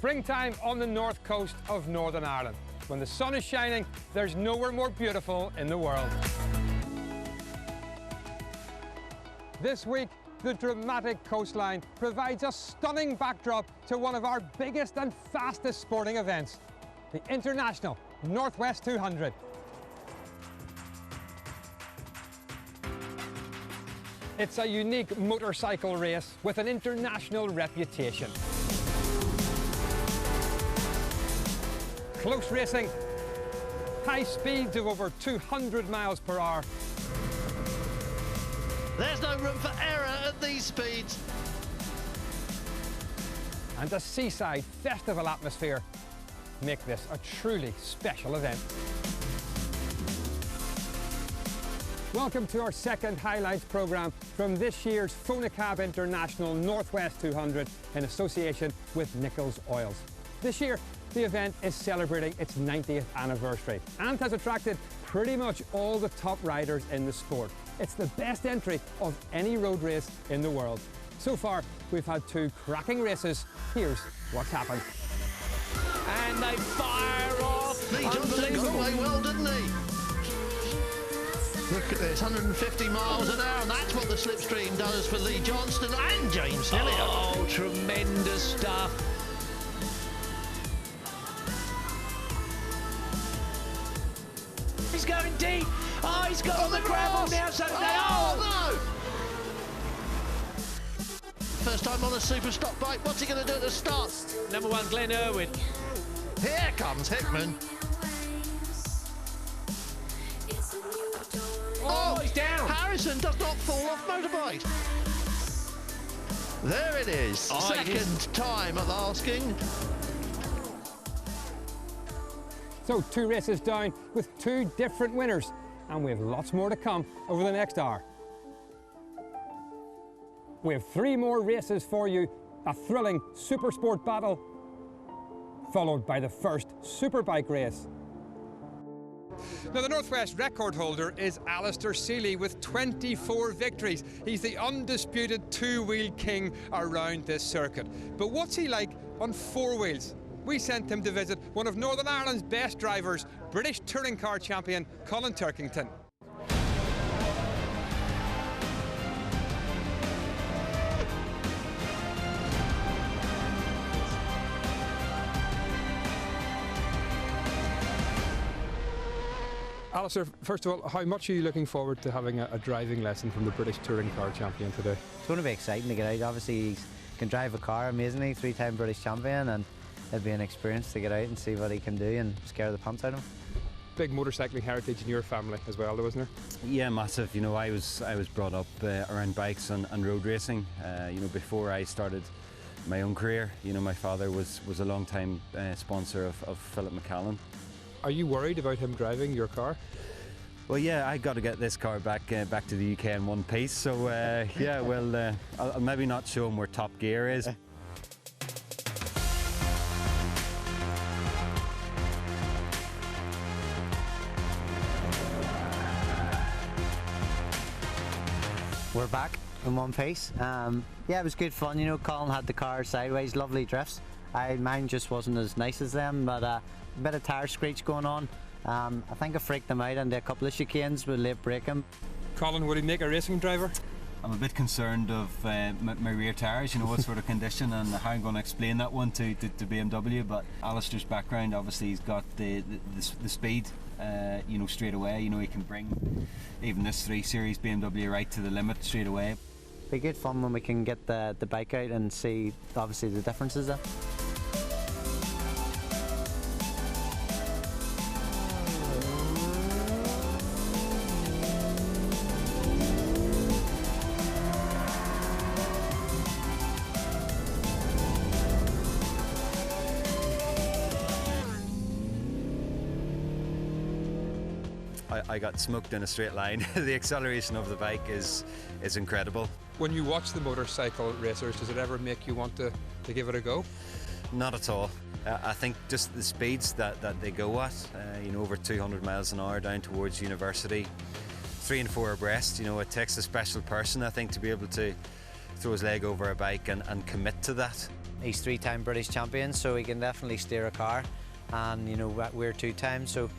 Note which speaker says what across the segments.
Speaker 1: springtime on the north coast of Northern Ireland. When the sun is shining, there's nowhere more beautiful in the world. This week, the dramatic coastline provides a stunning backdrop to one of our biggest and fastest sporting events, the International Northwest 200. It's a unique motorcycle race with an international reputation. Close racing, high speeds of over 200 miles per hour.
Speaker 2: There's no room for error at these speeds.
Speaker 1: And a seaside festival atmosphere make this a truly special event. Welcome to our second highlights programme from this year's Fonacab International Northwest 200 in association with Nichols Oils. This year, the event is celebrating its 90th anniversary and has attracted pretty much all the top riders in the sport. It's the best entry of any road race in the world. So far, we've had two cracking races. Here's what's happened.
Speaker 3: And they fire off.
Speaker 2: Lee Johnson got away well, didn't he? Look at this, 150 miles an hour, and that's what the slipstream does for Lee Johnston and James Hillier.
Speaker 3: Oh, tremendous stuff. He's going deep. Oh, he's got on the gravel now. So
Speaker 2: no! First time on a Supersport bike. What's he going to do at the start?
Speaker 3: Number one, Glenn Irwin.
Speaker 2: Here comes Hickman.
Speaker 3: Oh, he's down.
Speaker 2: Harrison does not fall off motorbike. There it is.
Speaker 3: Oh,
Speaker 2: Second time of asking.
Speaker 1: So, two races down with two different winners, and we have lots more to come over the next hour. We have three more races for you, a thrilling Supersport battle, followed by the first Superbike race. Now, the Northwest record holder is Alistair Seeley with 24 victories. He's the undisputed two-wheel king around this circuit. But what's he like on four wheels? We sent him to visit one of Northern Ireland's best drivers, British touring car champion Colin Turkington. Alistair, first of all, how much are you looking forward to having a driving lesson from the British touring car champion today?
Speaker 4: It's going to be exciting to get out. Obviously, he can drive a car amazingly, three-time British champion, and it'll be an experience to get out and see what he can do and scare the pants out of him.
Speaker 1: Big motorcycling heritage in your family as well, though, wasn't there?
Speaker 5: Yeah, massive. You know, I was brought up around bikes and road racing. You know, before I started my own career, you know, my father was a long-time sponsor of Philip McCallan.
Speaker 1: Are you worried about him driving your car?
Speaker 5: Well, yeah, I got to get this car back to the UK in one piece. So yeah, well, I'll maybe not show him where top gear is.
Speaker 4: We're back in one piece. Yeah, it was good fun. You know, Colin had the car sideways, lovely drifts. Mine just wasn't as nice as them, but a bit of tyre screech going on. I think I freaked them out into a couple of chicanes with late braking.
Speaker 1: Colin, would he make a racing driver?
Speaker 5: I'm a bit concerned of my rear tyres, you know, what sort of condition, and how I'm going to explain that one to BMW. But Alistair's background, obviously, he's got the speed, you know, straight away. You know, he can bring even this 3 Series BMW right to the limit straight away.
Speaker 4: Be good fun when we can get the bike out and see, obviously, the differences there.
Speaker 5: I got smoked in a straight line. The acceleration of the bike is incredible.
Speaker 1: When you watch the motorcycle racers, does it ever make you want to give it a go?
Speaker 5: Not at all. I think just the speeds that they go at, you know, over 200 miles an hour down towards university, 3 and 4 abreast, you know, it takes a special person, I think, to be able to throw his leg over a bike and commit to that.
Speaker 4: He's 3-time British champion, so he can definitely steer a car, and you know, we're 2 times, so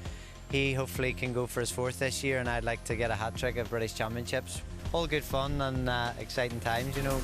Speaker 4: he hopefully can go for his 4th this year, and I'd like to get a hat-trick of British Championships. All good fun and exciting times, you know.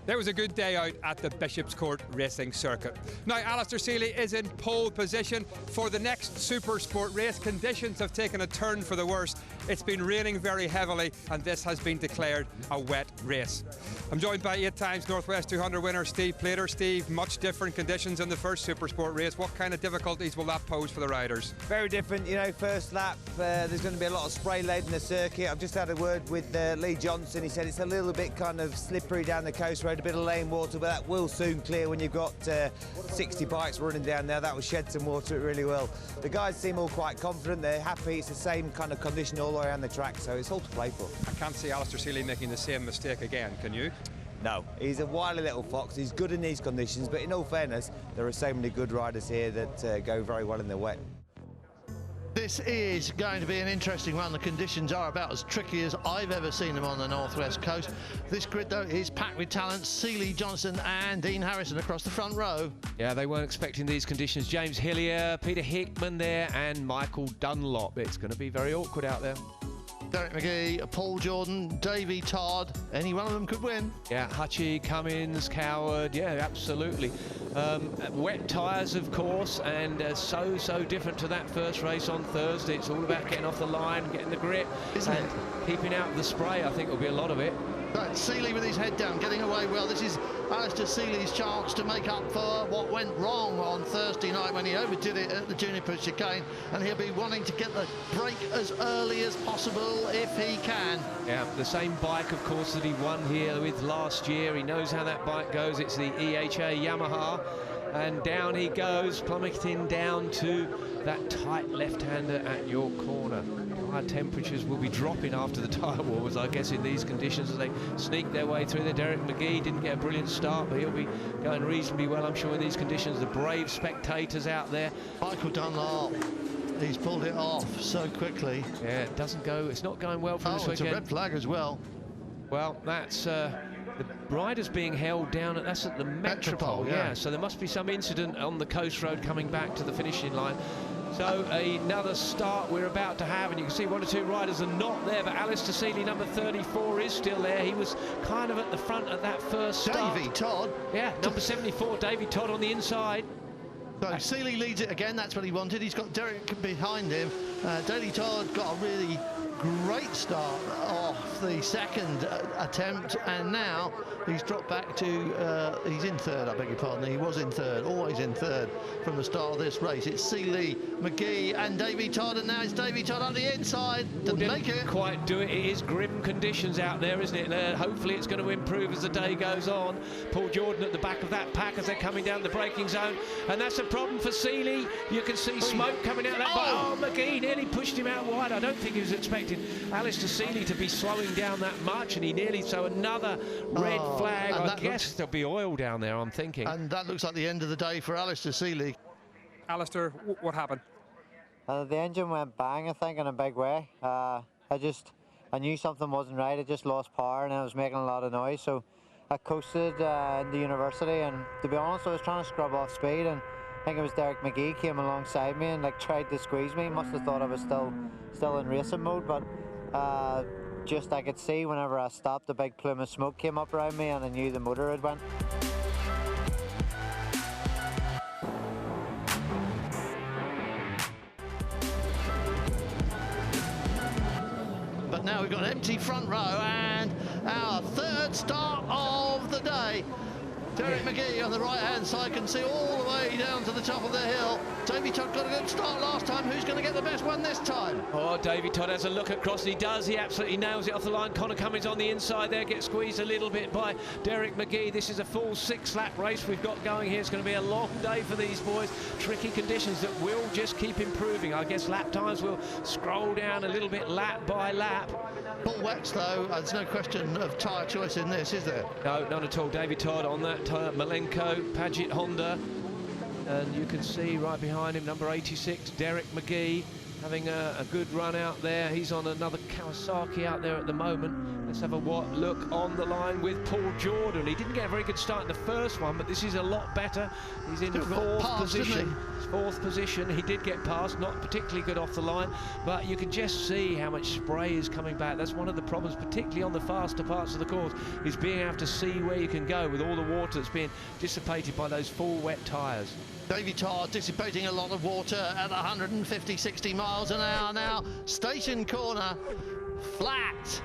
Speaker 1: There was a good day out at the Bishop's Court racing circuit. Now, Alistair Seeley is in pole position for the next Supersport race. Conditions have taken a turn for the worse. It's been raining very heavily, and this has been declared a wet race. I'm joined by 8 times Northwest 200 winner Steve Plater. Steve, much different conditions in the first Supersport race. What kind of difficulties will that pose for the riders?
Speaker 6: Very different, you know, first lap, there's going to be a lot of spray laid in the circuit. I've just had a word with Lee Johnson. He said it's a little bit kind of slippery down the coast road, a bit of lane water, but that will soon clear when you've got 60 bikes running down there. That will shed some water, it really will. The guys seem all quite confident, they're happy, it's the same kind of condition all the way around the track, so it's all to play for.
Speaker 1: I can't see Alistair Seeley making the same mistake again, can you?
Speaker 6: No, he's a wily little fox, he's good in these conditions, but in all fairness, there are so many good riders here that go very well in the wet.
Speaker 2: This is going to be an interesting one. The conditions are about as tricky as I've ever seen them on the northwest coast. This grid, though, is packed with talent. Seeley, Johnson and Dean Harrison across the front row.
Speaker 3: Yeah, they weren't expecting these conditions. James Hillier, Peter Hickman there, and Michael Dunlop. It's going to be very awkward out there.
Speaker 2: Derek McGee, Paul Jordan, Davey Todd, any one of them could win.
Speaker 3: Yeah, Hutchie, Cummins, Coward, yeah, absolutely. Wet tyres, of course, and so different to that first race on Thursday. It's all about getting off the line, getting the grip,
Speaker 2: Isn't
Speaker 3: and
Speaker 2: it?
Speaker 3: keeping out the spray. I think will be a lot of it.
Speaker 2: Right, Seeley with his head down, getting away well. This is Alistair Seeley's chance to make up for what went wrong on Thursday night when he overdid it at the Juniper chicane, and he'll be wanting to get the break as early as possible if he can.
Speaker 3: Yeah, the same bike, of course, that he won here with last year. He knows how that bike goes. It's the EHA Yamaha, and down he goes, plummeting down to that tight left-hander at your corner. Tyre temperatures will be dropping after the tyre wars, I guess, in these conditions as they sneak their way through there. Derek McGee didn't get a brilliant start, but he'll be going reasonably well, I'm sure, in these conditions. The brave spectators out there.
Speaker 2: Michael Dunlop, he's pulled it off so quickly.
Speaker 3: Yeah, it doesn't go, it's not going well for this
Speaker 2: It's
Speaker 3: weekend.
Speaker 2: a red flag as well.
Speaker 3: Well, that's the riders being held down, that's at the Metropole,
Speaker 2: yeah.
Speaker 3: So there must be some incident on the coast road coming back to the finishing line. So another start we're about to have, and you can see 1 or 2 riders are not there, but Alistair Seeley, number 34, is still there. He was kind of at the front at that first start.
Speaker 2: Davey Todd.
Speaker 3: Yeah, number 74, Davey Todd on the inside.
Speaker 2: So Seeley leads it again, that's what he wanted. He's got Derek behind him. Davey Todd got a really great start off the second attempt, and now he's dropped back to, he's in third, I beg your pardon. He was in third, always in third from the start of this race. It's Seeley, McGee and Davey Todd, and now it's Davey Todd on the inside. Didn't make it.
Speaker 3: Quite do it. It is grim conditions out there, isn't it? And, hopefully it's going to improve as the day goes on. Paul Jordan at the back of that pack as they're coming down the braking zone, and that's a problem for Seeley. You can see smoke coming out of that bike. Oh, McGee nearly pushed him out wide. I don't think he was expecting Alistair Seeley to be slowing down that much, and he nearly, so another red flag. I guess there'll be oil down there, I'm thinking.
Speaker 2: And that looks like the end of the day for Alistair Seeley.
Speaker 1: Alistair, what happened?
Speaker 4: The engine went bang, I think, in a big way. I knew something wasn't right. I just lost power and I was making a lot of noise, so I coasted into university, and to be honest, I was trying to scrub off speed, and I think it was Derek McGee came alongside me and tried to squeeze me. He must have thought I was still in racing mode, but just I could see whenever I stopped, a big plume of smoke came up around me, and I knew the motor had went.
Speaker 2: But now we've got an empty front row and our third start of the day. Derek McGee on the right-hand side can see all the way down to the top of the hill. Davy Todd got a good start last time. Who's going to get the best one this time?
Speaker 3: Oh, Davy Todd has a look at Cross. He does. He absolutely nails it off the line. Connor Cummins on the inside there, gets squeezed a little bit by Derek McGee. This is a full 6-lap race we've got going here. It's going to be a long day for these boys. Tricky conditions that will just keep improving. I guess lap times will scroll down a little bit lap by lap.
Speaker 2: Full wets though, there's no question of tyre choice in this, is there?
Speaker 3: No, none at all. Davy Todd on that Malenko Paget Honda. And you can see right behind him, number 86, Derek McGee, having a good run out there. He's on another Kawasaki out there at the moment. Let's have a look on the line with Paul Jordan. He didn't get a very good start in the first one, but this is a lot better. He's in fourth position. Fourth position. He did get past, not particularly good off the line, but you can just see how much spray is coming back. That's one of the problems, particularly on the faster parts of the course, is being able to see where you can go with all the water that's being dissipated by those full wet tyres.
Speaker 2: Davy Todd dissipating a lot of water at 150, 60 miles an hour now. Station corner, flat.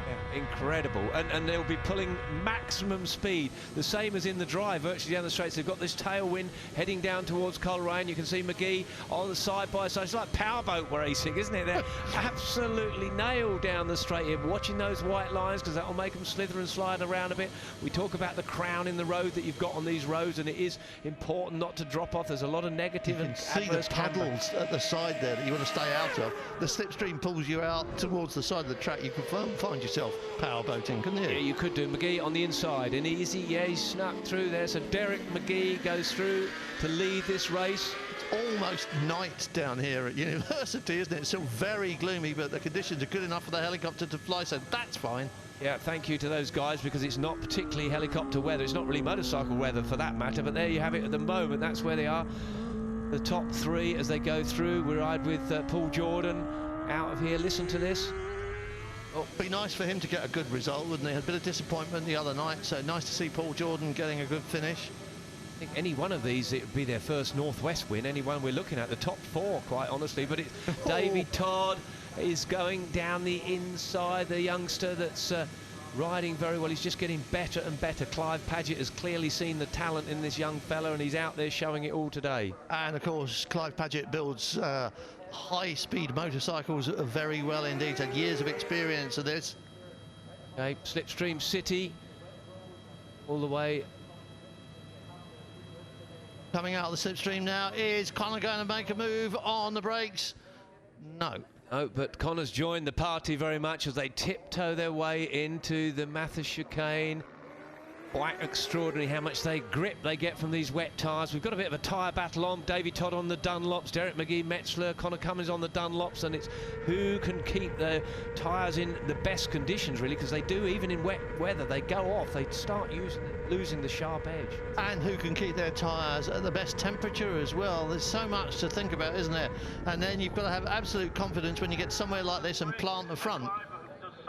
Speaker 3: Yeah, incredible, and they'll be pulling maximum speed, the same as in the drive, virtually down the straights. They've got this tailwind heading down towards Coleraine. You can see McGee on the side by side. It's like powerboat racing, isn't it? They're absolutely nailed down the straight here, watching those white lines, because that will make them slither and slide around a bit. We talk about the crown in the road that you've got on these roads, and it is important not to drop off. There's a lot of negative and adverse
Speaker 2: see the paddles at the side there that you want to stay out of. The slipstream pulls you out towards the side of the track. You can find yourself powerboating, couldn't you?
Speaker 3: Yeah, you could do. McGee on the inside, and easy, yeah, he snuck through there. So Derek McGee goes through to lead this race.
Speaker 2: It's almost night down here at University, isn't it? It's still very gloomy, but the conditions are good enough for the helicopter to fly, so that's fine.
Speaker 3: Yeah, thank you to those guys, because it's not particularly helicopter weather. It's not really motorcycle weather for that matter, but there you have it at the moment. That's where they are. The top three as they go through. We ride with Paul Jordan out of here. Listen to this.
Speaker 2: Well, be nice for him to get a good result, wouldn't he? Had a bit of disappointment the other night, so nice to see Paul Jordan getting a good finish.
Speaker 3: I think any one of these, it would be their first Northwest win. Anyone we're looking at, the top four, quite honestly. But it's Davy Todd is going down the inside, the youngster that's riding very well. He's just getting better and better. Clive Paget has clearly seen the talent in this young fella, and he's out there showing it all today.
Speaker 2: And of course, Clive Paget builds high-speed motorcycles very well indeed. Had years of experience of this.
Speaker 3: Okay, Slipstream City, all the way.
Speaker 2: Coming out of the slipstream now. Is Connor going to make a move on the brakes? No.
Speaker 3: No, but Connor's joined the party very much as they tiptoe their way into the Mathis chicane. Quite extraordinary how much grip they get from these wet tyres. We've got a bit of a tyre battle on. Davy Todd on the Dunlops, Derek McGee, Metzler, Connor Cummins on the Dunlops, and it's who can keep the tyres in the best conditions, really, because they do, even in wet weather, they go off. They start losing the sharp edge.
Speaker 2: And who can keep their tyres at the best temperature as well. There's so much to think about, isn't there? And then you've got to have absolute confidence when you get somewhere like this and plant the front.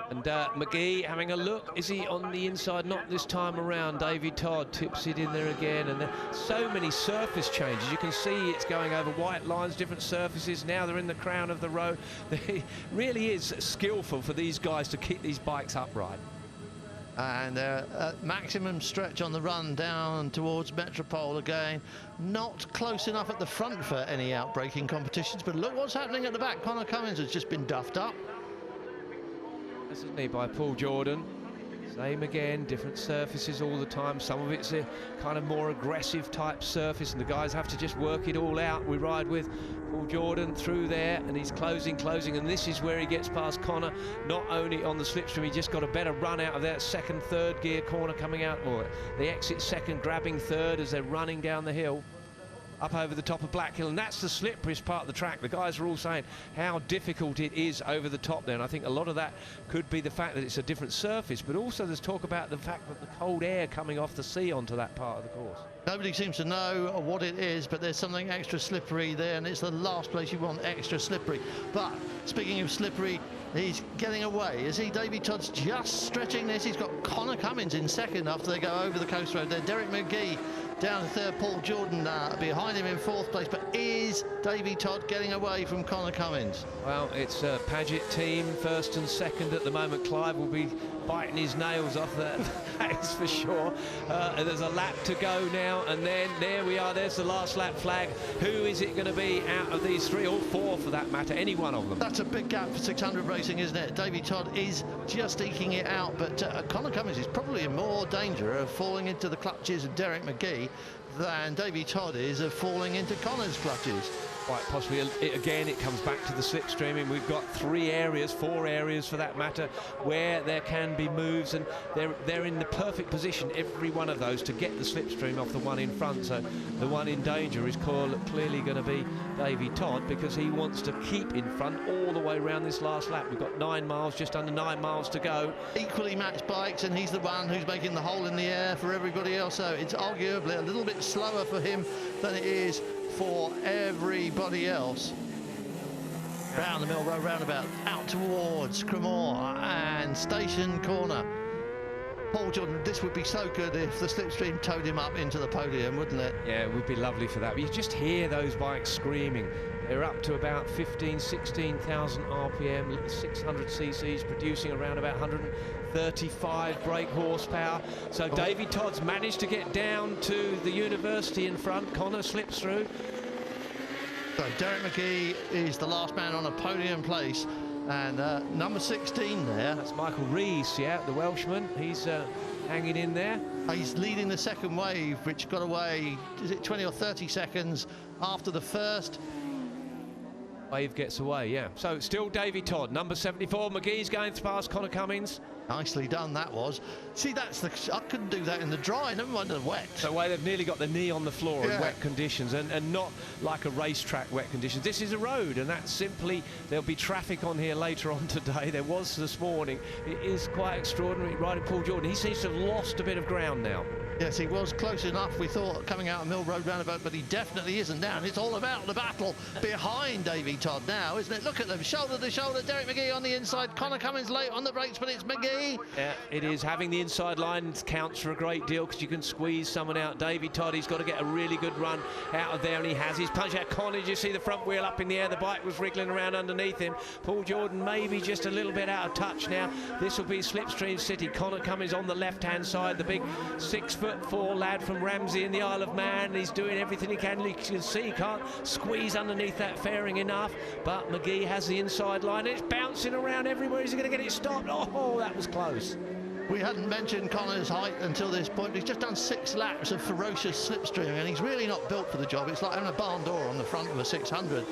Speaker 3: And McGee having a look. Is he on the inside? Not this time around. Davy Todd tips it in there again. And there's so many surface changes. You can see it's going over white lines, different surfaces. Now they're in the crown of the road. It really is skillful for these guys to keep these bikes upright.
Speaker 2: And maximum stretch on the run down towards Metropole again. Not close enough at the front for any outbreaking competitions. But look what's happening at the back. Connor Cummins has just been duffed up.
Speaker 3: Isn't he, by Paul Jordan? Same again, different surfaces all the time. Some of it's a kind of more aggressive type surface, and the guys have to just work it all out. We ride with Paul Jordan through there, and he's closing, and this is where he gets past Connor. Not only on the slipstream, he just got a better run out of that second, third gear corner coming out, or the exit second, grabbing third as they're running down the hill. Up over the top of Black Hill, and that's the slipperiest part of the track. The guys are all saying how difficult it is over the top there, and I think a lot of that could be the fact that it's a different surface, but also there's talk about the fact that the cold air coming off the sea onto that part of the course.
Speaker 2: Nobody seems to know what it is, but there's something extra slippery there, and it's the last place you want extra slippery. But speaking of slippery, he's getting away. Is he? Davy Todd's just stretching this. He's got Connor Cummins in second after they go over the coast road there. Derek McGee down third, Paul Jordan behind him in fourth place. But is Davy Todd getting away from Connor Cummins?
Speaker 3: Well, it's a Paget team, first and second at the moment. Clive will be biting his nails off, that is for sure. And there's a lap to go now, and then there we are, there's the last lap flag. Who is it going to be out of these three, or four for that matter, any one of them?
Speaker 2: That's a big gap for 600 racing, isn't it? Davy Todd is just eking it out, but Conor Cummins is probably in more danger of falling into the clutches of Derek McGee than Davy Todd is of falling into Conor's clutches.
Speaker 3: Quite possibly. Again, it comes back to the slipstreaming. We've got 3 areas, 4 areas for that matter, where there can be moves, and they're in the perfect position, every one of those, to get the slipstream off the one in front. So the one in danger is clearly going to be Davy Todd, because he wants to keep in front all the way around this last lap. We've got 9 miles, just under 9 miles to go.
Speaker 2: Equally matched bikes, and he's the one who's making the hole in the air for everybody else. So it's arguably a little bit slower for him than it is for everybody else. Round the Mill Road roundabout, out towards Cremore and Station Corner. Paul Jordan, this would be so good if the slipstream towed him up into the podium, wouldn't it?
Speaker 3: Yeah, it would be lovely for that. But you just hear those bikes screaming. They're up to about 16,000 RPM, 600 cc's, producing around about 135 brake horsepower. So Davy Todd's managed to get down to the university in front. Conor slips through.
Speaker 2: So Derek McGee is the last man on a podium place, and number 16 there.
Speaker 3: That's Michael Rees, yeah, the Welshman. He's hanging in there.
Speaker 2: He's leading the second wave, which got away, is it 20 or 30 seconds after the first?
Speaker 3: Wave gets away, yeah. So still Davy Todd, number 74. McGee's going past Conor Cummins.
Speaker 2: Nicely done, that was. See, that's the... I couldn't do that in the dry, never mind the wet.
Speaker 3: The way they've nearly got the knee on the floor in wet conditions, and not like a racetrack wet conditions. This is a road, and that's simply... There'll be traffic on here later on today. There was this morning. It is quite extraordinary. Riding Paul Jordan, he seems to have lost a bit of ground now.
Speaker 2: Yes, he was close enough, we thought, coming out of Mill Road roundabout, but he definitely isn't down. It's all about the battle behind Davy Todd now, isn't it? Look at them, shoulder to shoulder. Derek McGee on the inside. Conor Cummins late on the brakes, but it's McGee.
Speaker 3: Yeah, it is. Having the inside line counts for a great deal, because you can squeeze someone out. Davy Todd, he's got to get a really good run out of there, and he has. He's punched out Conor. You see the front wheel up in the air. The bike was wriggling around underneath him. Paul Jordan maybe just a little bit out of touch now. This will be Slipstream City. Conor Cummins on the left-hand side, the big 6'4" lad from Ramsey in the Isle of Man. He's doing everything he can. You can see he can't squeeze underneath that fairing enough, but McGee has the inside line. It's bouncing around everywhere. Is he going to get it stopped? Oh, that was close.
Speaker 2: We hadn't mentioned Conor's height until this point. He's just done 6 laps of ferocious slipstreaming, and he's really not built for the job. It's like having a barn door on the front of a 600.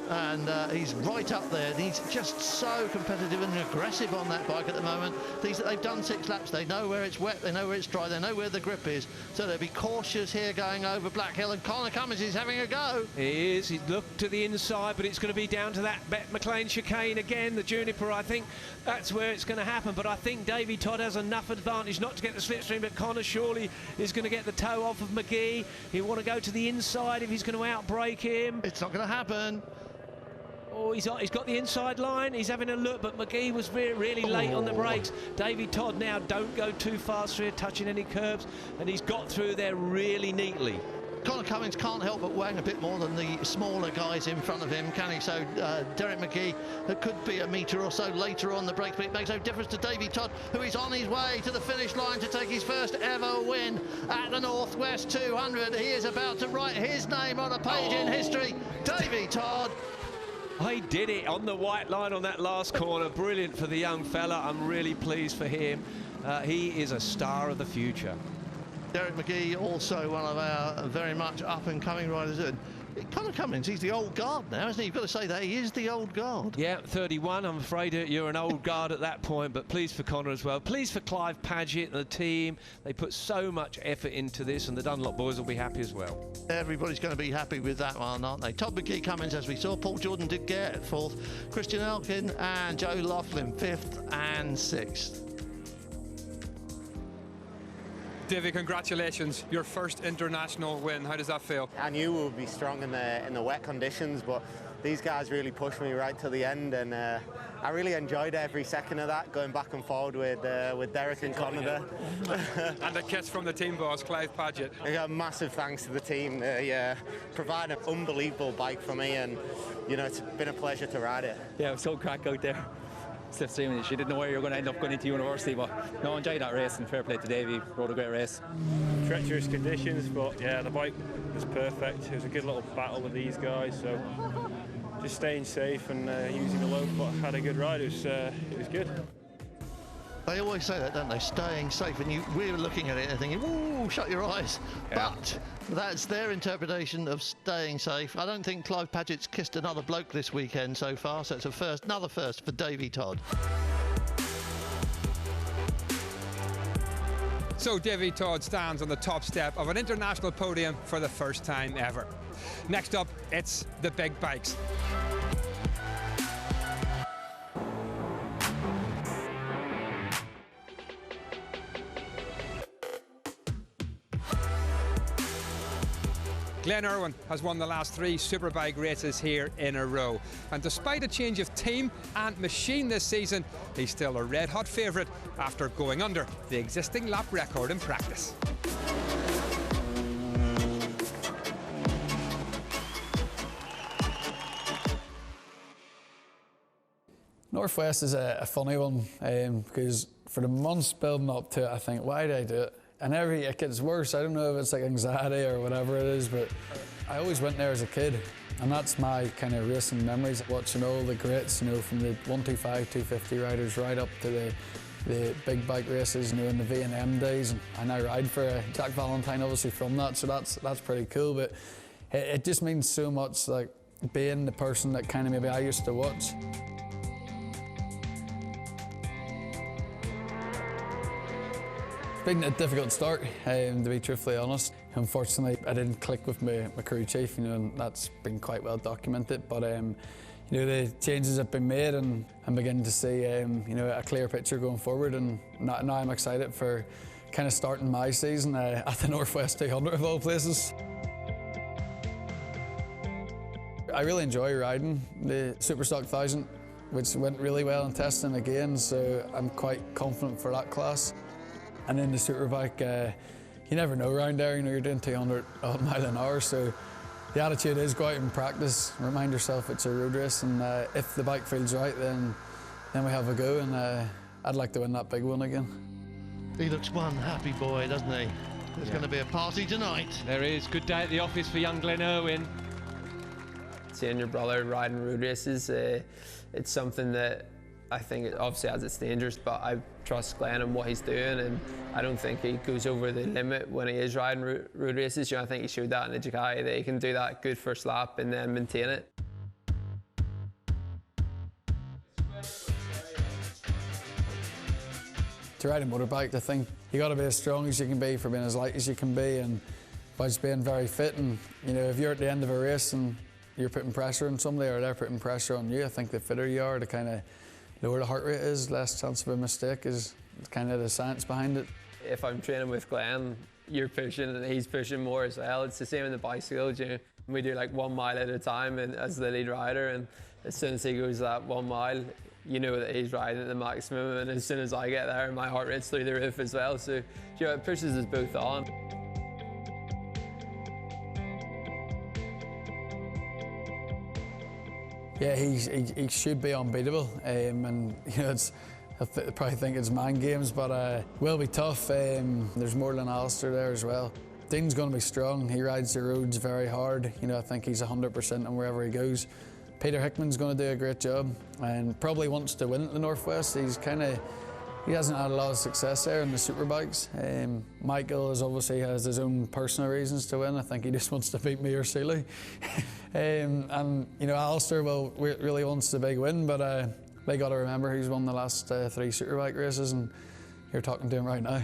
Speaker 2: And he's right up there, and he's just so competitive and aggressive on that bike at the moment. They've done 6 laps, they know where it's wet, they know where it's dry, they know where the grip is, so they'll be cautious here going over Black Hill, and Conor Cummins is having a go.
Speaker 3: He is. He's looked to the inside, but it's going to be down to that Bet McLean chicane again, the Juniper. I think that's where it's going to happen, but I think Davy Todd has enough advantage not to get the slipstream, but Conor surely is going to get the toe off of McGee. He'll want to go to the inside if he's going to outbrake him.
Speaker 2: It's not going to happen.
Speaker 3: Oh, he's got the inside line. He's having a look, but McGee was really late on the brakes. Davy Todd now, don't go too fast through, touching any curbs, and he's got through there really neatly.
Speaker 2: Conor Cummins can't help but wang a bit more than the smaller guys in front of him, can he? So Derek McGee, it could be a metre or so later on the brakes, but it makes no difference to Davy Todd, who is on his way to the finish line to take his first ever win at the Northwest 200. He is about to write his name on a page in history. Davy Todd.
Speaker 3: He did it on the white line on that last corner. Brilliant for the young fella. I'm really pleased for him. He is a star of the future.
Speaker 2: Derek McGee, also one of our very much up-and-coming riders. Conor Cummins, he's the old guard now, isn't he? You've got to say that he is the old guard.
Speaker 3: Yeah, 31. I'm afraid you're an old guard at that point, but pleased for Conor as well. Pleased for Clive Paget and the team. They put so much effort into this, and the Dunlop boys will be happy as well.
Speaker 2: Everybody's going to be happy with that one, aren't they? Todd McGee Cummins, as we saw. Paul Jordan did get 4th. Christian Elkin and Joe Laughlin 5th and 6th.
Speaker 1: Davy, congratulations, your first international win. How does that feel?
Speaker 7: I knew we would be strong in the wet conditions, but these guys really pushed me right to the end, and I really enjoyed every second of that, going back and forward with Derek and Conor there.
Speaker 1: And a kiss from the team boss, Clive Paget.
Speaker 7: Massive thanks to the team. They provide an unbelievable bike for me, and you know, it's been a pleasure to ride it.
Speaker 8: Yeah, it was so crack out there. slipstreaming. She didn't know where you were going to end up going into university, but no, enjoyed that race, and fair play to Davey, rode a great race.
Speaker 9: Treacherous conditions, but yeah, the bike was perfect. It was a good little battle with these guys, so just staying safe and using the load, but had a good ride. It was good.
Speaker 2: They always say that, don't they? Staying safe, and we were looking at it and thinking, "Ooh, shut your eyes." Yeah. But that's their interpretation of staying safe. I don't think Clive Paget's kissed another bloke this weekend so far, so it's another first for Davey Todd.
Speaker 1: So Davey Todd stands on the top step of an international podium for the first time ever. Next up, it's the big bikes. Glenn Irwin has won the last 3 Superbike races here in a row. And despite a change of team and machine this season, he's still a red-hot favourite after going under the existing lap record in practice.
Speaker 10: Northwest is a funny one because for the months building up to it, I think, why did I do it? And it gets worse. I don't know if it's like anxiety or whatever it is, but I always went there as a kid. And that's my kind of racing memories, watching all the greats, you know, from the 125, 250 riders right up to the big bike races, you know, in the V&M days. And I ride for Jack Valentine, obviously, from that, so that's pretty cool. But it just means so much, like, being the person that kind of maybe I used to watch. It's been a difficult start, to be truthfully honest. Unfortunately, I didn't click with my crew chief, you know, and that's been quite well documented. But you know, the changes have been made, and I'm beginning to see you know, a clear picture going forward. And now I'm excited for kind of starting my season at the Northwest 200 of all places. I really enjoy riding the Superstock 1000, which went really well in testing again, so I'm quite confident for that class. And in the Superbike, you never know around there, you know, you're doing 200 mile an hour, so the attitude is go out and practice, remind yourself it's a road race, and if the bike feels right, then we have a go, and I'd like to win that big one again.
Speaker 2: He looks one happy boy, doesn't he? There's going to be a party tonight.
Speaker 3: There is. Good day at the office for young Glenn Irwin.
Speaker 11: Seeing your brother riding road races, it's something that I think, obviously, as it's dangerous, but I trust Glenn and what he's doing, and I don't think he goes over the limit when he is riding road races. You know, I think he showed that in the Ducati, that he can do that good first lap and then maintain it.
Speaker 10: To ride a motorbike, I think you got to be as strong as you can be for being as light as you can be, and by just being very fit. And you know, if you're at the end of a race and you're putting pressure on somebody or they're putting pressure on you, I think the fitter you are, the kind of lower the heart rate is, less chance of a mistake is kind of the science behind it.
Speaker 11: If I'm training with Glenn, you're pushing and he's pushing more as well. It's the same in the bicycle. You know, we do like 1 mile at a time and as the lead rider, and as soon as he goes that 1 mile, you know that he's riding at the maximum, and as soon as I get there, my heart rate's through the roof as well. So you know, it pushes us both on.
Speaker 10: Yeah, he should be unbeatable, and you know, I probably think it's mind games, but will be tough. There's more than Alistair there as well. Dean's going to be strong. He rides the roads very hard. You know, I think he's 100% on wherever he goes. Peter Hickman's going to do a great job and probably wants to win at the Northwest. He hasn't had a lot of success there in the Superbikes. Michael obviously has his own personal reasons to win. I think he just wants to beat me or Seeley. And you know, Alistair really wants the big win, but they got to remember he's won the last 3 Superbike races, and you're talking to him right now.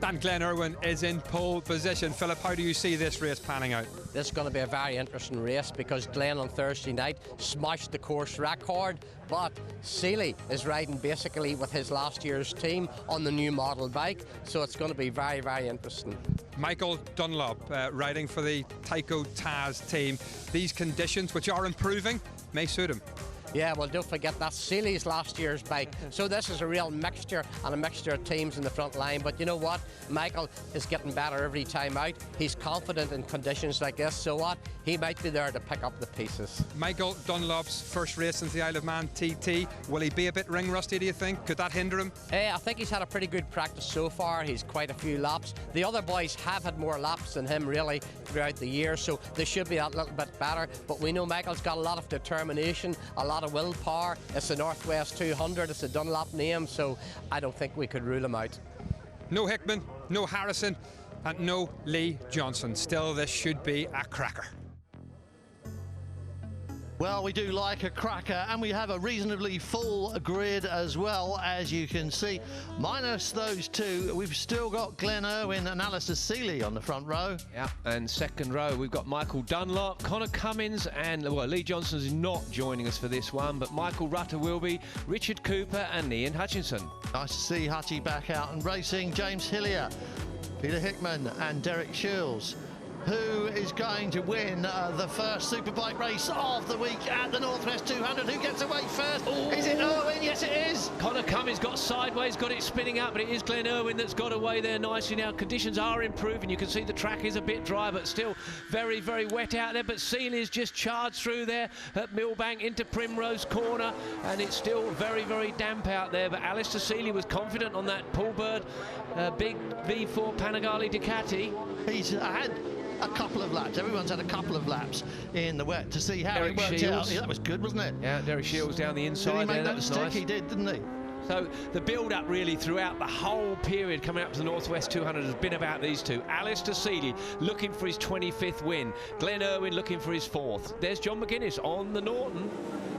Speaker 1: And Glenn Irwin is in pole position. Philip, how do you see this race panning out?
Speaker 12: This is going to be a very interesting race because Glenn on Thursday night smashed the course record, but Seeley is riding basically with his last year's team on the new model bike, so it's going to be very, very interesting.
Speaker 1: Michael Dunlop riding for the Tyco Taz team. These conditions, which are improving, may suit him.
Speaker 12: Yeah, well, don't forget that's Seeley's last year's bike. So this is a real mixture and a mixture of teams in the front line. But you know what? Michael is getting better every time out. He's confident in conditions like this. So what? He might be there to pick up the pieces.
Speaker 1: Michael Dunlop's first race since the Isle of Man TT. Will he be a bit ring rusty, do you think? Could that hinder him?
Speaker 12: I think he's had a pretty good practice so far. He's quite a few laps. The other boys have had more laps than him really throughout the year, so they should be that little bit better. But we know Michael's got a lot of determination, a lot of willpower. It's the Northwest 200, it's a Dunlop name, so I don't think we could rule him out.
Speaker 1: No Hickman, no Harrison, and no Lee Johnson. Still, this should be a cracker.
Speaker 2: Well, we do like a cracker, and we have a reasonably full grid as well, as you can see. Minus those two, we've still got Glenn Irwin and Alistair Seeley on the front row.
Speaker 3: Yeah, and second row, we've got Michael Dunlop, Connor Cummins, and, well, Lee Johnson's not joining us for this one, but Michael Rutter will be, Richard Cooper and Ian Hutchinson.
Speaker 2: Nice to see Hutchie back out and racing. James Hillier, Peter Hickman and Derek Shields. Who is going to win the first Superbike race of the week at the Northwest 200? Who gets away first? Ooh. Is it Irwin? Yes, it is.
Speaker 3: Connor Cummins got sideways, got it spinning up, but it is Glenn Irwin that's got away there nicely. Now, conditions are improving. You can see the track is a bit dry, but still very, very wet out there. But Seeley's just charged through there at Millbank into Primrose Corner, and it's still very, very damp out there. But Alistair Seeley was confident on that Paul Bird big V4 Panigale Ducati.
Speaker 2: He's had a couple of laps. Everyone's had a couple of laps in the wet to see how
Speaker 3: Derek
Speaker 2: it worked
Speaker 3: Shields.
Speaker 2: out. Yeah, that was good, wasn't it?
Speaker 3: Yeah, Derek Shields down the inside.
Speaker 2: Did he make
Speaker 3: there.
Speaker 2: that
Speaker 3: was
Speaker 2: mistake?
Speaker 3: nice.
Speaker 2: He did, didn't he?
Speaker 3: So the build-up really throughout the whole period coming up to the Northwest 200 has been about these two. Alistair Seeley looking for his 25th win. Glenn Irwin looking for his 4th. There's John McGuinness on the Norton.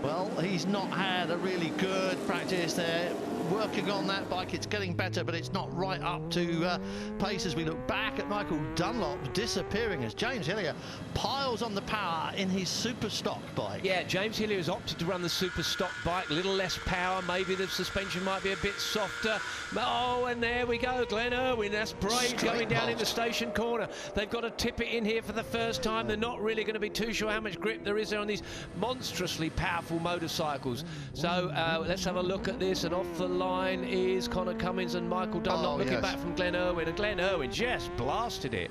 Speaker 2: Well, he's not had a really good practice there. Working on that bike, it's getting better, but it's not right up to pace as we look back at Michael Dunlop disappearing as James Hillier piles on the power in his super stock bike.
Speaker 3: Yeah, James Hillier has opted to run the super stock bike, a little less power, maybe the suspension might be a bit softer. Oh, and there we go, Glenn Irwin, that's brave going down in the station corner. They've got to tip it in here for the first time. They're not really going to be too sure how much grip there is there on these monstrously powerful motorcycles. So let's have a look at this, and off the line is Connor Cummins and Michael Dunlop looking back from Glenn Irwin, and Glenn Irwin just blasted it.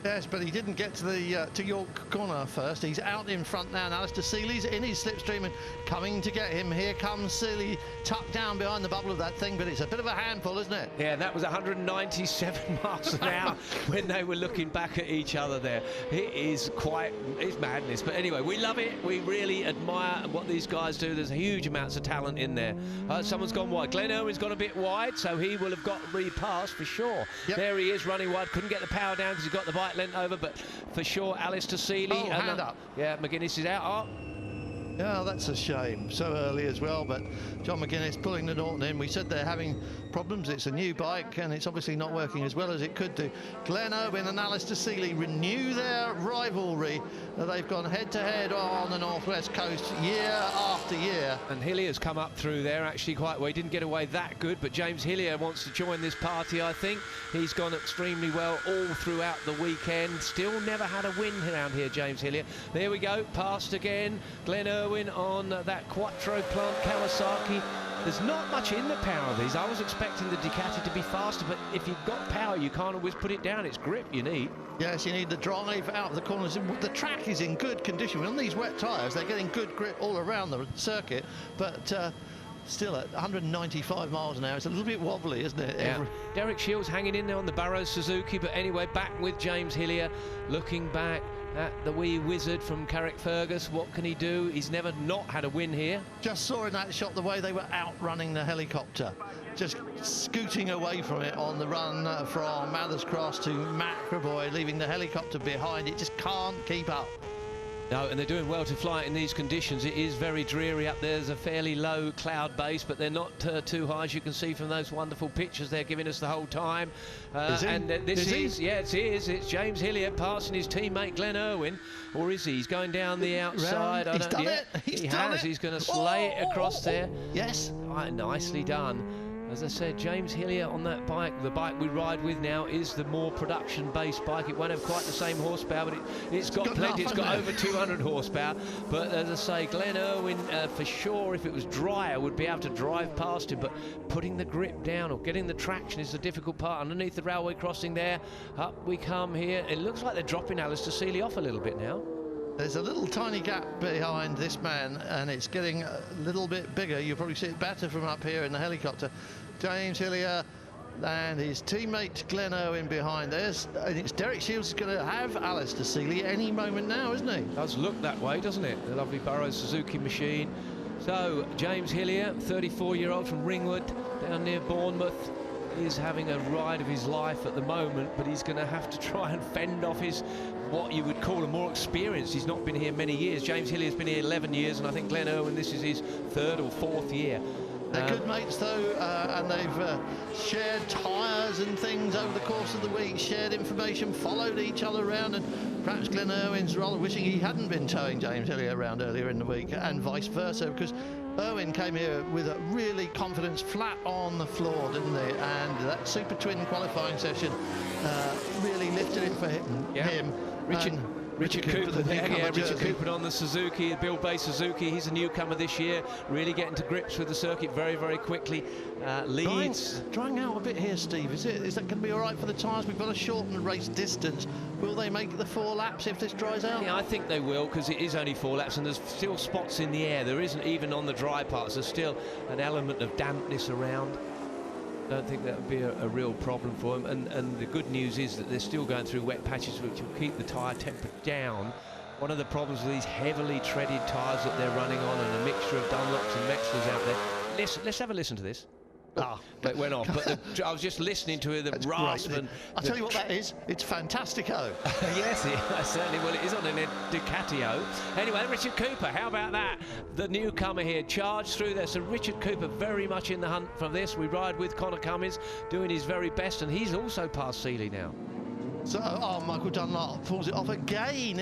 Speaker 2: Yes, but he didn't get to the to York Corner first. He's out in front now, and Alistair Seeley's in his slipstream and coming to get him. Here comes Seeley, tucked down behind the bubble of that thing, but it's a bit of a handful, isn't it?
Speaker 3: Yeah, that was 197 miles an hour when they were looking back at each other there. It's madness. But anyway, we love it. We really admire what these guys do. There's huge amounts of talent in there. Someone's gone wide. Glenn Irwin's gone a bit wide, so he will have got repassed for sure. Yep. There he is running wide. Couldn't get the power down because he got the bike lent over, but for sure Alistair Seeley.
Speaker 2: Oh, hand up.
Speaker 3: Yeah, McGuinness is out.
Speaker 2: Yeah, that's a shame. So early as well, but John McGuinness pulling the Norton in. We said they're having problems. It's a new bike, and it's obviously not working as well as it could do. Glenn Irwin and Alistair Seeley renew their rivalry. They've gone head-to-head on the Northwest Coast year after year.
Speaker 3: And Hillier's come up through there actually quite well. He didn't get away that good, but James Hillier wants to join this party, I think. He's gone extremely well all throughout the weekend. Still never had a win around here, James Hillier. There we go, passed again. Glenn Irwin on that Quattro Plant Kawasaki. There's not much in the power of these. I was expecting the Ducati to be faster, but if you've got power, you can't always put it down. It's grip you need.
Speaker 2: Yes, you need the drive out of the corners. The track is in good condition. On these wet tyres, they're getting good grip all around the circuit, but still at 195 miles an hour, it's a little bit wobbly, isn't it?
Speaker 3: Yeah. Derek Shields hanging in there on the Barrows Suzuki, but anyway, back with James Hillier, looking back at the wee wizard from Carrickfergus. What can he do? He's never not had a win here.
Speaker 2: Just saw in that shot the way they were outrunning the helicopter, just scooting away from it on the run from Mathers Cross to Macraboy, leaving the helicopter behind. It just can't keep up.
Speaker 3: No, and they're doing well to fly it in these conditions. It is very dreary up there. There's a fairly low cloud base, but they're not too high, as you can see from those wonderful pictures they're giving us the whole time. And this is, yeah, it is. It's James Hillier passing his teammate Glenn Irwin, or is he? He's going down the outside.
Speaker 2: He's done it.
Speaker 3: He has. He's going to slay it across there.
Speaker 2: Yes.
Speaker 3: Right, nicely done. As I said, James Hillier on that bike, the bike we ride with now, is the more production-based bike. It won't have quite the same horsepower, but it's got plenty. It's got over 200 horsepower. But as I say, Glenn Irwin, for sure, if it was drier, would be able to drive past him. But putting the grip down or getting the traction is the difficult part. Underneath the railway crossing there, up we come here. It looks like they're dropping Alistair Seeley off a little bit now.
Speaker 2: There's a little tiny gap behind this man, and it's getting a little bit bigger. You'll probably see it better from up here in the helicopter. James Hillier and his teammate Glenn Irwin behind. And it's Derek Shields is going to have Alistair Seeley any moment now, isn't he?
Speaker 3: Does look that way, doesn't it? The lovely Burrows Suzuki machine. So James Hillier, 34-year-old from Ringwood, down near Bournemouth, is having a ride of his life at the moment, but he's going to have to try and fend off his, what you would call a more experienced. He's not been here many years. James Hillier's been here 11 years, and I think Glenn Irwin, this is his 3rd or 4th year.
Speaker 2: They're good mates though, and they've shared tyres and things over the course of the week, shared information, followed each other around, and perhaps Glenn Irwin's rather wishing he hadn't been towing James Hillier around earlier in the week, and vice versa, because Irwin came here with a really confidence flat on the floor, didn't he? And that Super Twin qualifying session really lifted it for him.
Speaker 3: Richard Cooper there, Richard Cooper on the Suzuki, Bill Bay Suzuki. He's a newcomer this year, really getting to grips with the circuit very, very quickly. Leads.
Speaker 2: Drying out a bit here, Steve. Is that going to be all right for the tyres? We've got to shorten the race distance. Will they make the 4 laps if this dries out?
Speaker 3: Yeah, I think they will, because it is only 4 laps, and there's still spots in the air. There isn't even on the dry parts. There's still an element of dampness around. I don't think that would be a real problem for them, and the good news is that they're still going through wet patches, which will keep the tyre temper down. One of the problems with these heavily treaded tyres that they're running on, and a mixture of Dunlops and Mexlers out there. Let's have a listen to this. It went off, but I was just listening to the rasp.
Speaker 2: I'll tell you what that is. It's Fantastico.
Speaker 3: Yes, certainly. Well, it is on a Ducatio. Anyway, Richard Cooper, how about that? The newcomer here, charged through there. So Richard Cooper very much in the hunt from this. We ride with Connor Cummins, doing his very best, and he's also past Seeley now.
Speaker 2: So, Michael Dunlop pulls it off again.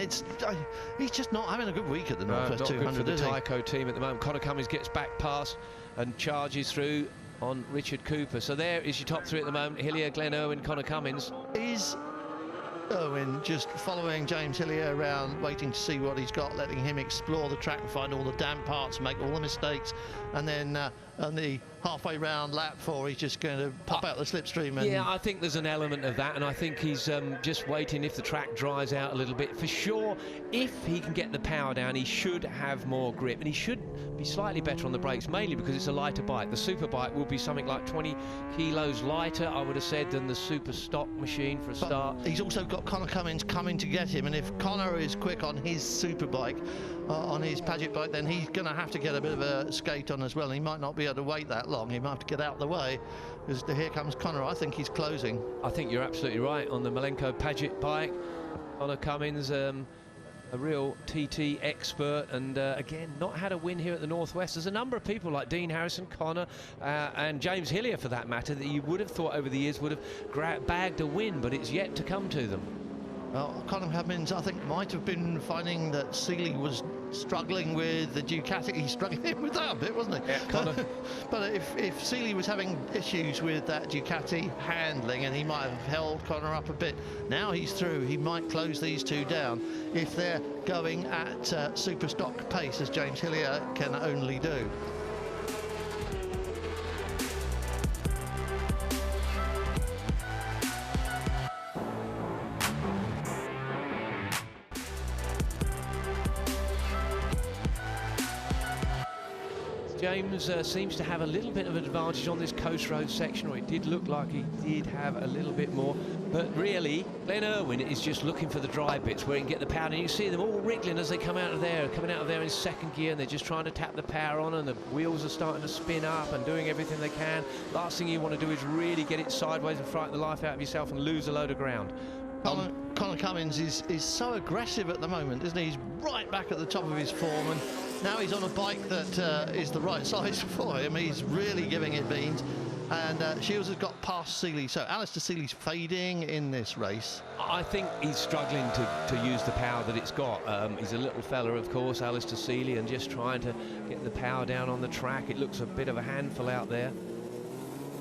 Speaker 2: He's just not having a good week at the Northwest 200,
Speaker 3: not good for the Tyco team at the moment. Connor Cummins gets back past and charges through on Richard Cooper. So there is your top 3 at the moment: Hillier, Glenn Irwin, Connor Cummins.
Speaker 2: Is Irwin just following James Hillier around, waiting to see what he's got, letting him explore the track and find all the damp parts, make all the mistakes, and then on the halfway round lap 4 he's just going to pop out the slipstream? And
Speaker 3: yeah, I think there's an element of that, and I think he's just waiting if the track dries out a little bit. For sure, if he can get the power down, he should have more grip, and he should be slightly better on the brakes, mainly because it's a lighter bike. The Superbike will be something like 20 kilos lighter, I would have said, than the Super Stock machine for a start.
Speaker 2: He's also got Connor Cummins coming to get him, and if Connor is quick on his Superbike, on his Paget bike, then he's going to have to get a bit of a skate on as well. He might not be able to wait that long. He might have to get out of the way, because here comes Connor. I think he's closing.
Speaker 3: I think you're absolutely right on the Malenko Paget bike. Connor Cummins, a real TT expert, and again, not had a win here at the Northwest. There's a number of people like Dean Harrison, Connor, and James Hillier for that matter, that you would have thought over the years would have bagged a win, but it's yet to come to them.
Speaker 2: Well, Connor Cummins, I think, might have been finding that Seeley was struggling with the Ducati. He's struggling with that a bit, wasn't he?
Speaker 3: Yeah,
Speaker 2: but if Seeley was having issues with that Ducati handling, and he might have held Connor up a bit, now he's through, he might close these 2 down if they're going at super stock pace, as James Hillier can only do.
Speaker 3: James seems to have a little bit of an advantage on this coast road section, or it did look like he did have a little bit more, but really Glenn Irwin is just looking for the dry bits where he can get the power, and you see them all wriggling as they come out of there, coming out of there in 2nd gear, and they're just trying to tap the power on, and the wheels are starting to spin up and doing everything they can. Last thing you want to do is really get it sideways and frighten the life out of yourself and lose a load of ground.
Speaker 2: Connor Cummins is so aggressive at the moment, isn't he? He's right back at the top of his form, and now he's on a bike that is the right size for him. He's really giving it beans, and Shields has got past Seeley, so Alistair Seeley's fading in this race.
Speaker 3: I think he's struggling to use the power that it's got. He's a little fella, of course, Alistair Seeley, and just trying to get the power down on the track. It looks a bit of a handful out there.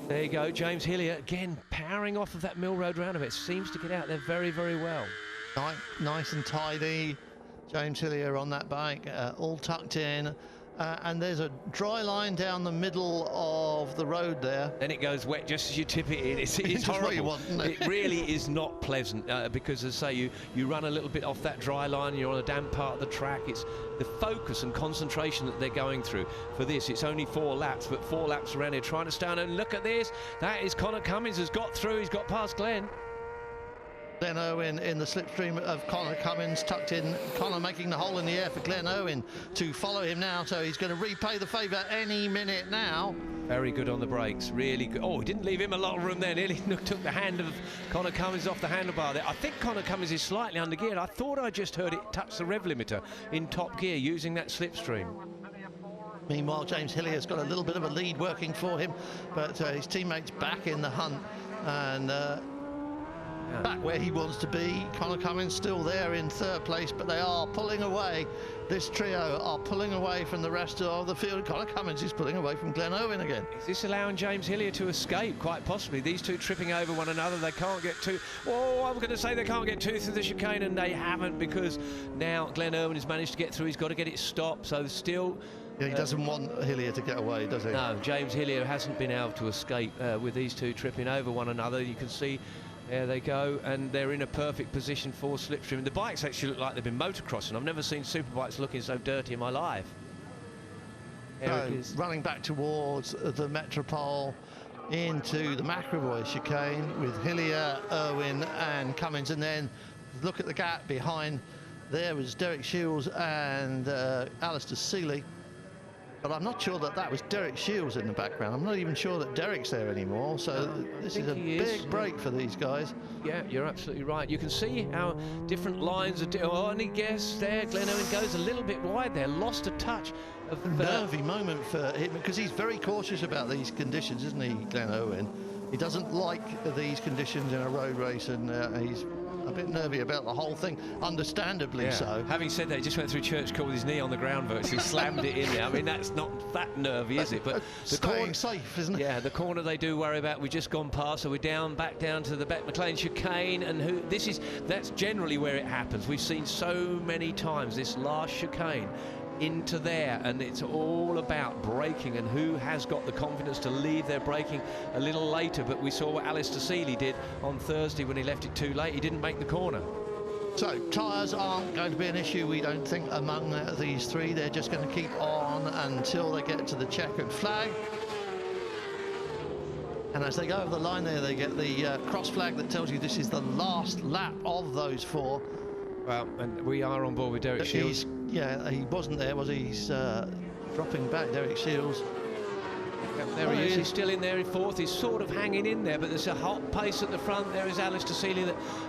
Speaker 3: There you go, James Hillier again powering off of that Mill Road roundabout. Seems to get out there very, very well.
Speaker 2: Nice and tidy. James Hillier on that bike, all tucked in. And there's a dry line down the middle of the road there.
Speaker 3: Then it goes wet just as you tip it in. It's
Speaker 2: Just
Speaker 3: horrible.
Speaker 2: what you want, isn't it?
Speaker 3: It really is not pleasant because, as I say, you run a little bit off that dry line, you're on a damp part of the track. It's the focus and concentration that they're going through for this. It's only 4 laps, but 4 laps around here trying to stand. And look at this. That is Connor Cummins has got through. He's got past Glenn.
Speaker 2: Glenn Irwin in the slipstream of Connor Cummins, tucked in. Connor making the hole in the air for Glenn Irwin to follow him now, so he's going to repay the favour any minute now.
Speaker 3: Very good on the brakes, really good. Oh, he didn't leave him a lot of room there. Nearly took the hand of Connor Cummins off the handlebar there. I think Connor Cummins is slightly under geared. I thought I just heard it touch the rev limiter in top gear using that slipstream.
Speaker 2: Meanwhile, James Hillier's got a little bit of a lead working for him, but his teammates back in the hunt and back where he wants to be. Connor Cummins still there in 3rd place, but they are pulling away. This trio are pulling away from the rest of the field. Connor Cummins is pulling away from Glenn Irwin again.
Speaker 3: Is this allowing James Hillier to escape? Quite possibly. These two tripping over one another. They can't get too... Oh, I'm going to say they can't get too through the chicane, and they haven't, because now Glenn Irwin has managed to get through. He's got to get it stopped, so still...
Speaker 2: Yeah, he doesn't want Hillier to get away, does he?
Speaker 3: No, James Hillier hasn't been able to escape with these two tripping over one another. You can see... There they go, and they're in a perfect position for slipstream. The bikes actually look like they've been motocrossing. I've never seen superbikes looking so dirty in my life. There it is.
Speaker 2: Running back towards the Metropole into the McEvoy chicane with Hillier, Irwin and Cummins, and then look at the gap behind. There was Derek Shields and Alistair Seeley. But I'm not sure that was Derek Shields in the background. I'm not even sure that Derek's there anymore. So this is a big break for these guys.
Speaker 3: Yeah, you're absolutely right. You can see how different lines are... Oh, and he guessed there. Glenn Irwin goes a little bit wide there. Lost a touch of...
Speaker 2: nervy moment for him, because he's very cautious about these conditions, isn't he, Glenn Irwin? He doesn't like these conditions in a road race, and he's a bit nervy about the whole thing, understandably so.
Speaker 3: Having said that, he just went through Church Court with his knee on the ground virtually, slammed it in there. I mean, that's not that nervy, is it? But the corner,
Speaker 2: safe, isn't it?
Speaker 3: Yeah, the corner they do worry about. We just gone past, so we're back down to the Beck McLean chicane, and that's generally where it happens. We've seen so many times this last chicane into there, and it's all about braking and who has got the confidence to leave their braking a little later. But we saw what Alistair Seeley did on Thursday when he left it too late. He didn't make the corner.
Speaker 2: So tyres aren't going to be an issue, we don't think, among these three. They're just going to keep on until they get to the checkered flag. And as they go over the line there, they get the cross flag that tells you this is the last lap of those 4.
Speaker 3: Well, and we are on board with Derek Shields.
Speaker 2: Yeah, he wasn't there, was he? He's dropping back, Derek Shields.
Speaker 3: There he is. He's still in there in 4th. He's sort of hanging in there, but there's a hot pace at the front. There is Alistair Seeley.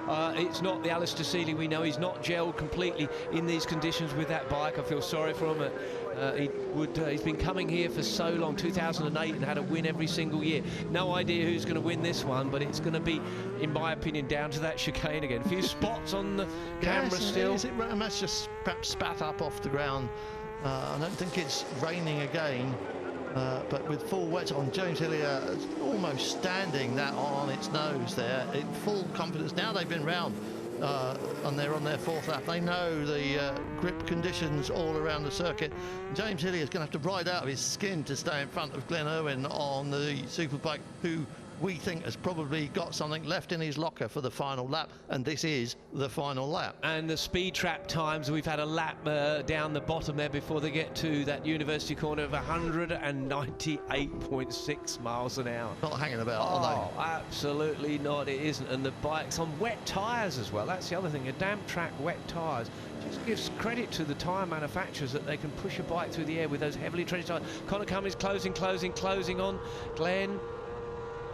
Speaker 3: It's not the Alistair Seeley we know. He's not gelled completely in these conditions with that bike. I feel sorry for him. He's been coming here for so long, 2008, and had a win every single year. No idea who's going to win this one, but it's going to be, in my opinion, down to that chicane again. A few spots on the camera still.
Speaker 2: That's just perhaps spat up off the ground. I don't think it's raining again. But with full wet on, James Hillier almost standing that on its nose there in full confidence. Now they've been round and they're on their 4th lap. They know the grip conditions all around the circuit. James Hillier is going to have to ride out of his skin to stay in front of Glenn Irwin on the Superbike, who we think has probably got something left in his locker for the final lap, and this is the final lap.
Speaker 3: And the speed trap times, we've had a lap down the bottom there before they get to that University corner of 198.6 miles an hour.
Speaker 2: Not hanging about, are they?
Speaker 3: Oh, absolutely not, it isn't. And the bike's on wet tyres as well. That's the other thing, a damp track, wet tyres. Just gives credit to the tyre manufacturers that they can push a bike through the air with those heavily treaded tyres. Connor Cummins closing on Glenn.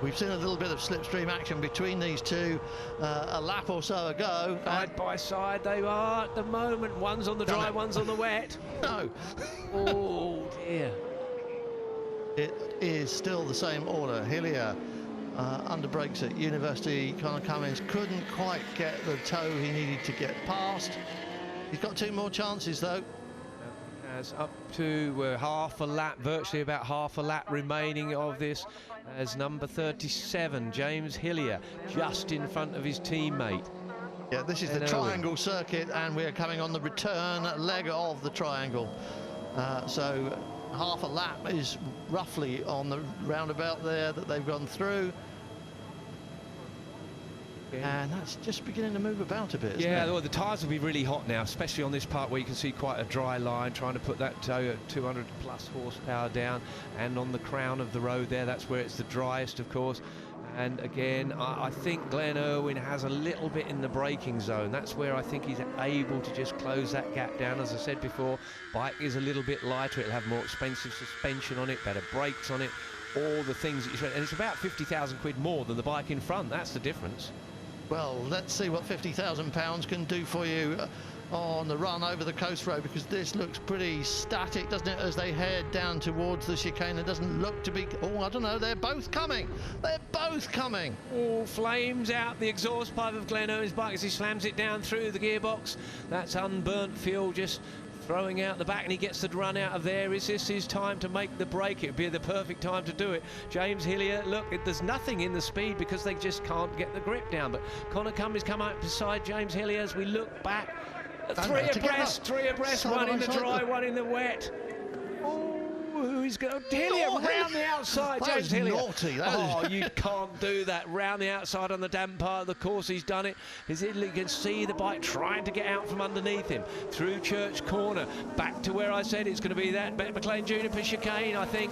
Speaker 2: We've seen a little bit of slipstream action between these two a lap or so ago.
Speaker 3: Side by side they are at the moment. One's on the dry, one's on the wet.
Speaker 2: No.
Speaker 3: Oh dear.
Speaker 2: It is still the same order. Hillier under brakes at University. Connor Cummins couldn't quite get the toe he needed to get past. He's got 2 more chances though.
Speaker 3: As up to half a lap, virtually about half a lap remaining of this, as number 37, James Hillier, just in front of his teammate.
Speaker 2: Yeah, this is the triangle circuit, and we're coming on the return leg of the triangle. So half a lap is roughly on the roundabout there that they've gone through. And that's just beginning to move about a bit, isn't it?
Speaker 3: Well, the tyres will be really hot now, especially on this part where you can see quite a dry line, trying to put that 200 plus horsepower down, and on the crown of the road there, that's where it's the driest, of course. And again, I think Glenn Irwin has a little bit in the braking zone. That's where I think he's able to just close that gap down. As I said before, bike is a little bit lighter. It'll have more expensive suspension on it, better brakes on it, all the things that you said. And it's about 50,000 quid more than the bike in front. That's the difference.
Speaker 2: Well, let's see what £50,000 can do for you on the run over the coast road, because this looks pretty static, doesn't it, as they head down towards the chicane. It doesn't look to be... Oh, I don't know, they're both coming. They're both coming.
Speaker 3: Oh, flames out the exhaust pipe of Glenn Irwin's bike as he slams it down through the gearbox. That's unburnt fuel just throwing out the back, and he gets the run out of there. Is this his time to make the break? It would be the perfect time to do it. James Hillier, look, there's nothing in the speed because they just can't get the grip down. But Connor Cummins come out beside James Hillier as we look back. Three abreast, one in the dry, one in the wet. Oh, he's going Hillier round the outside. James Hillier.
Speaker 2: Naughty.
Speaker 3: You can't do that. Round the outside on the damp part of the course, he's done it. You can see the bike trying to get out from underneath him. Through Church Corner, back to where I said it's going to be that McLean Juniper chicane, I think.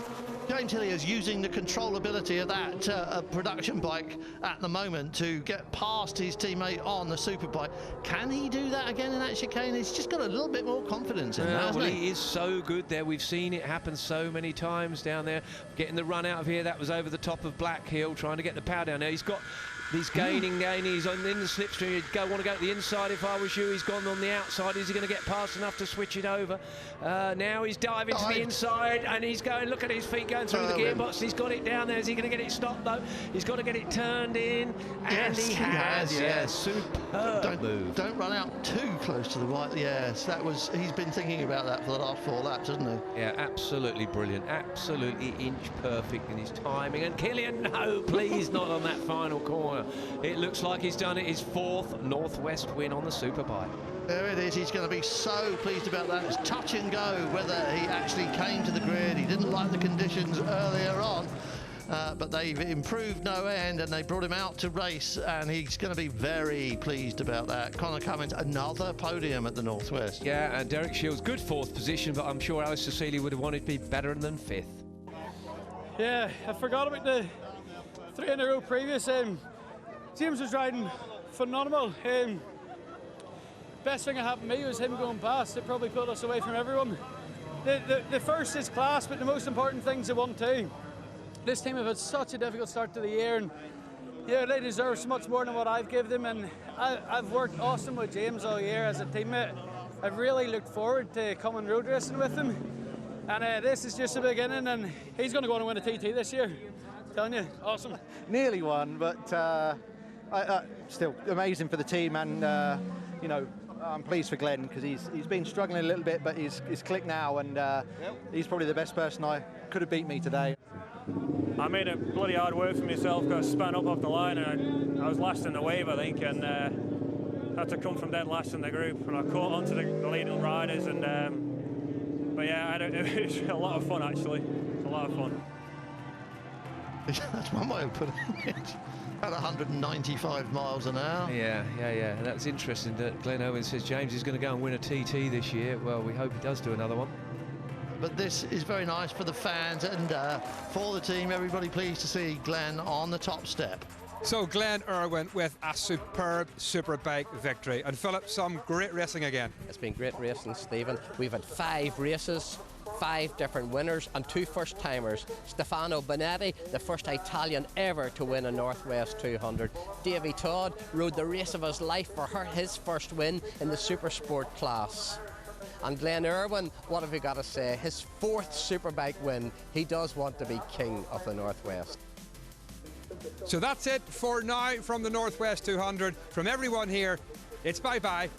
Speaker 2: James Hillier is using the controllability of that production bike at the moment to get past his teammate on the Superbike. Can he do that again in that chicane? He's just got a little bit more confidence in that, hasn't
Speaker 3: he is so good there. We've seen it happen so many times down there. Getting the run out of here, that was over the top of Black Hill, trying to get the power down there. He's gaining. He's in the slipstream. He'd want to go to the inside if I was you. He's gone on the outside. Is he going to get past enough to switch it over? Now he's diving to the inside, and he's going. Look at his feet going through the gearbox. He's got it down there. Is he going to get it stopped though? He's got to get it turned in, and he has. Yes, superb move.
Speaker 2: Don't run out too close to the right. Yes, that was. He's been thinking about that for the last 4 laps, hasn't he?
Speaker 3: Yeah, absolutely brilliant. Absolutely inch perfect in his timing. And Killian, no, please, not on that final corner. It looks like he's done it, his 4th Northwest win on the Superbike.
Speaker 2: There it is. He's going to be so pleased about that. It's touch and go whether he actually came to the grid. He didn't like the conditions earlier on, but they've improved no end, and they brought him out to race, and he's going to be very pleased about that. Connor Cummins, another podium at the Northwest.
Speaker 3: Yeah, and Derek Shields, good 4th position, but I'm sure Alistair Seeley would have wanted to be better than 5th.
Speaker 13: Yeah, I forgot about the 3 in a row previous. James was riding phenomenal. Best thing that happened to me was him going past. It probably pulled us away from everyone. The first is class, but the most important thing's the 1-2. This team have had such a difficult start to the year, and yeah, they deserve so much more than what I've given them. And I've worked awesome with James all year as a teammate. I've really looked forward to coming road racing with him. And this is just the beginning, and he's going to go on and win a TT this year. I'm telling you, awesome.
Speaker 14: Nearly won, but still amazing for the team, and you know, I'm pleased for Glenn because he's been struggling a little bit, but he's clicked now, and he's probably the best person I could have beat me today.
Speaker 9: I made it bloody hard work for myself, got spun up off the line, and I was last in the wave, I think, and had to come from dead last in the group, and I caught onto the leading riders, and but yeah, it was a lot of fun actually. It's a lot of fun.
Speaker 2: That's one way of putting it. At 195 miles an hour.
Speaker 3: Yeah. And that's interesting that Glenn Irwin says James is going to go and win a TT this year. Well, we hope he does do another one.
Speaker 2: But this is very nice for the fans and for the team. Everybody pleased to see Glenn on the top step.
Speaker 1: So Glenn Irwin with a superb Superbike victory. And Philip, some great racing again.
Speaker 12: It's been great racing, Stephen. We've had 5 races, 5 different winners and 2 first-timers. Stefano Bonetti, the first Italian ever to win a Northwest 200. Davy Todd rode the race of his life for his first win in the Supersport class. And Glenn Irwin, what have we got to say? His 4th Superbike win. He does want to be king of the Northwest.
Speaker 1: So that's it for now from the Northwest 200. From everyone here, it's bye-bye